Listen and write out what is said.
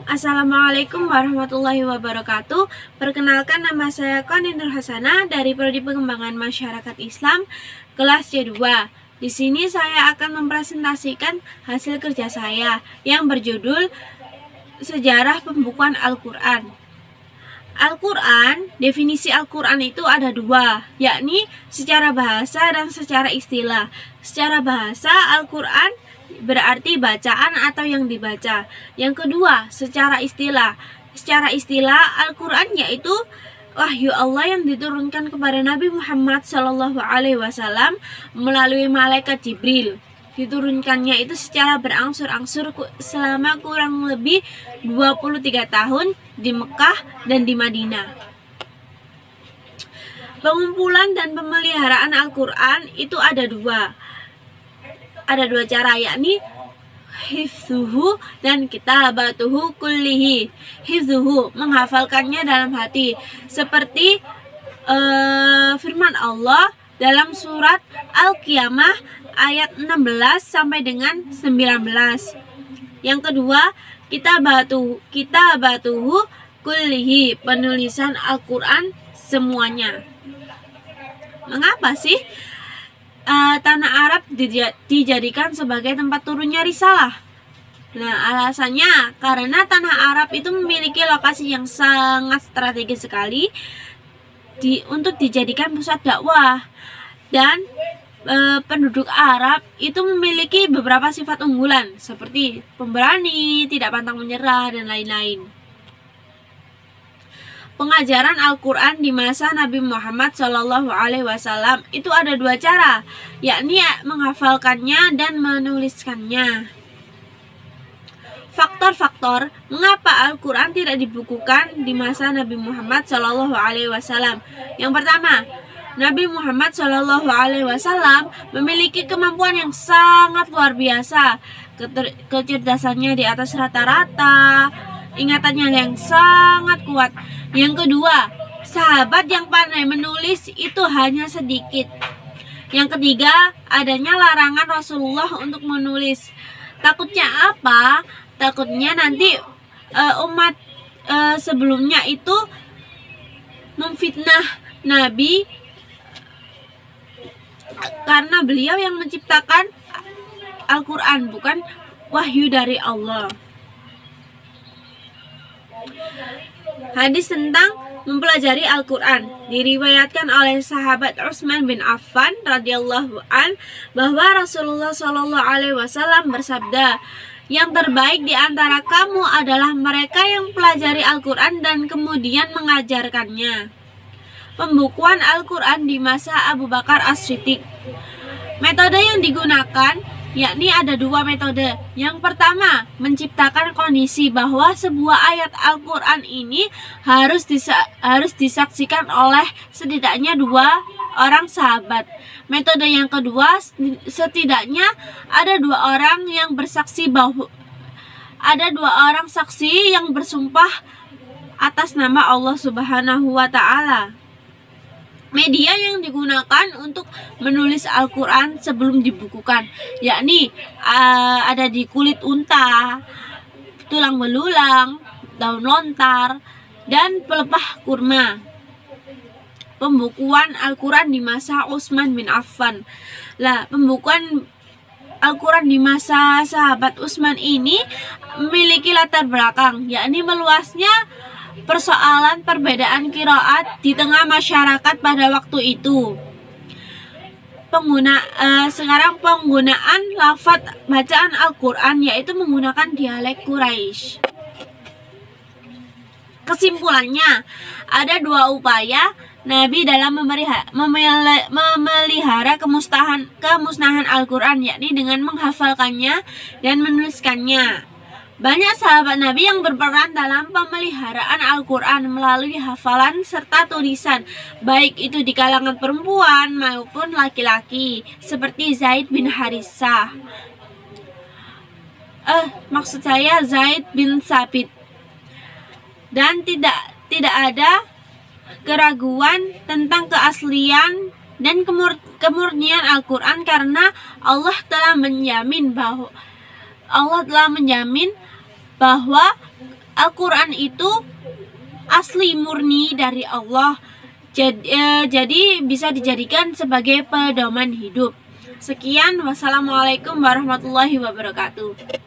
Assalamualaikum warahmatullahi wabarakatuh. Perkenalkan, nama saya Qani Nur Hasanah dari Prodi Pengembangan Masyarakat Islam kelas C2. Di sini saya akan mempresentasikan hasil kerja saya yang berjudul Sejarah Pembukuan Al-Quran. Al-Quran, definisi Al-Quran itu ada dua, yakni secara bahasa dan secara istilah. Secara bahasa, Al-Quran berarti bacaan atau yang dibaca. Yang kedua, secara istilah. Secara istilah, Al-Quran yaitu wahyu Allah yang diturunkan kepada Nabi Muhammad SAW melalui malaikat Jibril. Diturunkannya itu secara berangsur-angsur selama kurang lebih 23 tahun di Mekah dan di Madinah. Pengumpulan dan pemeliharaan Al-Quran itu ada dua cara, yakni hifzuhu dan kitabatuhu kullihi. Hifzuhu, menghafalkannya dalam hati, seperti firman Allah dalam surat Al-Qiyamah ayat 16 sampai dengan 19. Yang kedua, kitabatuhu kullihi, penulisan Al-Quran semuanya. Mengapa sih tanah Arab dijadikan sebagai tempat turunnya risalah? Nah, alasannya karena tanah Arab itu memiliki lokasi yang sangat strategis sekali untuk dijadikan pusat dakwah, dan penduduk Arab itu memiliki beberapa sifat unggulan seperti pemberani, tidak pantang menyerah, dan lain-lain. Pengajaran Al-Quran di masa Nabi Muhammad SAW itu ada dua cara, yakni menghafalkannya dan menuliskannya. Faktor-faktor mengapa Al-Quran tidak dibukukan di masa Nabi Muhammad SAW. Yang pertama, Nabi Muhammad SAW memiliki kemampuan yang sangat luar biasa. Kecerdasannya di atas rata-rata, ingatannya yang sangat kuat. Yang kedua, sahabat yang pandai menulis itu hanya sedikit. Yang ketiga, adanya larangan Rasulullah untuk menulis. Takutnya apa? Takutnya nanti umat sebelumnya itu memfitnah Nabi, karena beliau yang menciptakan Al-Quran, bukan wahyu dari Allah. Hadis tentang mempelajari Al-Quran diriwayatkan oleh sahabat Utsman bin Affan radhiyallahu an bahwa Rasulullah SAW bersabda, "Yang terbaik di antara kamu adalah mereka yang pelajari Al-Quran dan kemudian mengajarkannya." Pembukuan Al-Quran di masa Abu Bakar As-Siddiq. Metode yang digunakan yakni ada dua metode. Yang pertama, menciptakan kondisi bahwa sebuah ayat Al-Quran ini harus disaksikan oleh setidaknya dua orang sahabat. Metode yang kedua, setidaknya ada dua orang saksi yang bersumpah atas nama Allah Subhanahu wa Ta'ala. Media yang digunakan untuk menulis Al-Quran sebelum dibukukan yakni ada di kulit unta, tulang belulang, daun lontar, dan pelepah kurma. Pembukuan Al-Quran di masa Utsman bin Affan. Pembukuan Al-Quran di masa sahabat Utsman ini memiliki latar belakang, yakni meluasnya persoalan perbedaan qiraat di tengah masyarakat pada waktu itu. Sekarang penggunaan lafaz bacaan Al-Quran yaitu menggunakan dialek Quraisy. Kesimpulannya, ada dua upaya Nabi dalam memelihara kemusnahan Al-Quran, yakni dengan menghafalkannya dan menuliskannya. Banyak sahabat Nabi yang berperan dalam pemeliharaan Al-Quran melalui hafalan serta tulisan, baik itu di kalangan perempuan maupun laki-laki, seperti Zaid bin Harisah. Zaid bin Sabit. Dan tidak ada keraguan tentang keaslian dan kemurnian Al-Quran karena Allah telah menjamin bahwa Al-Quran itu asli murni dari Allah, jadi bisa dijadikan sebagai pedoman hidup. Sekian, wassalamualaikum warahmatullahi wabarakatuh.